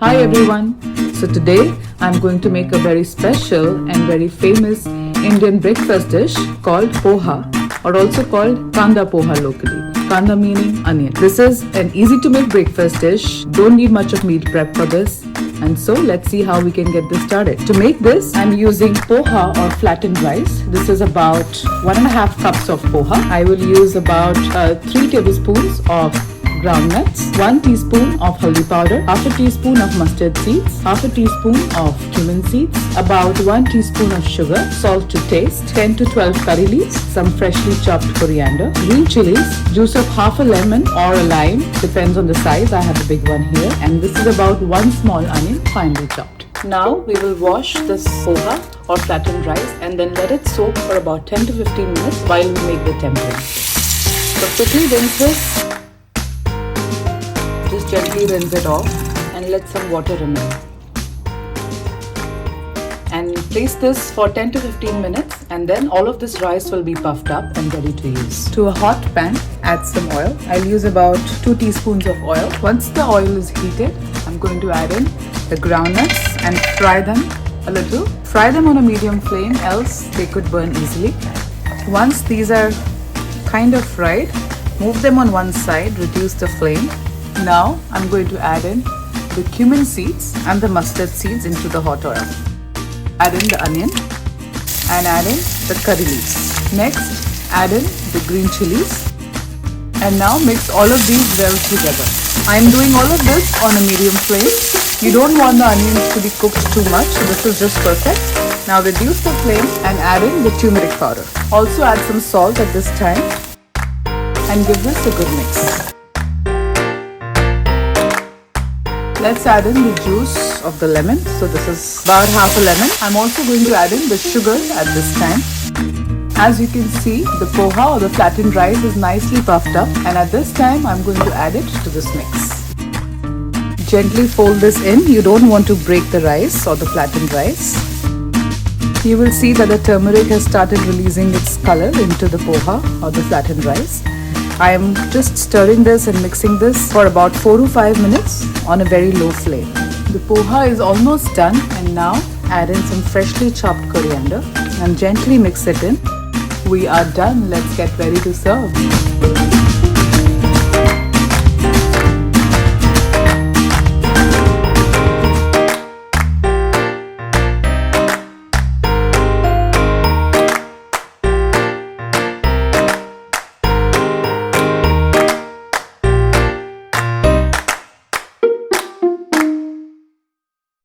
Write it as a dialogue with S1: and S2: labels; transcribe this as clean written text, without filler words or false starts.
S1: Hi everyone. So today I'm going to make a very special and very famous Indian breakfast dish called poha, or also called kanda poha locally. Kanda meaning onion. This is an easy to make breakfast dish. Don't need much of meal prep for this. And so let's see how we can get this started. To make this, I'm using poha or flattened rice. This is about 1.5 cups of poha. I will use about 3 tablespoons of groundnuts, 1 teaspoon of haldi powder, half a teaspoon of mustard seeds, half a teaspoon of cumin seeds, about 1 teaspoon of sugar, salt to taste, 10 to 12 curry leaves, some freshly chopped coriander, green chilies, juice of half a lemon or a lime, depends on the size. I have a big one here, and this is about 1 small onion finely chopped. Now we will wash this poha or flattened rice and then let it soak for about 10 to 15 minutes while we make the tempering. So quickly rinse this. Just gently rinse it off and let some water remain. And place this for 10 to 15 minutes, and then all of this rice will be puffed up and ready to use. To a hot pan, add some oil. I'll use about 2 teaspoons of oil. Once the oil is heated, I'm going to add in the groundnuts and fry them a little. Fry them on a medium flame, else they could burn easily. Once these are kind of fried, move them on one side, reduce the flame. Now I'm going to add in the cumin seeds and the mustard seeds into the hot oil. Add in the onion and add in the curry leaves. Next, add in the green chilies, and now mix all of these well together. I'm doing all of this on a medium flame. You don't want the onions to be cooked too much, so this is just perfect. Now reduce the flame and add in the turmeric powder. Also add some salt at this time and give this a good mix. Let's add in the juice of the lemon. So this is about half a lemon. I'm also going to add in the sugar at this time. As you can see, the poha or the flattened rice is nicely puffed up, and at this time I'm going to add it to this mix. Gently fold this in. You don't want to break the rice or the flattened rice. You will see that the turmeric has started releasing its color into the poha or the flattened rice. I am just stirring this and mixing this for about 4 to 5 minutes on a very low flame. The poha is almost done, and now add in some freshly chopped coriander and gently mix it in. We are done. Let's get ready to serve.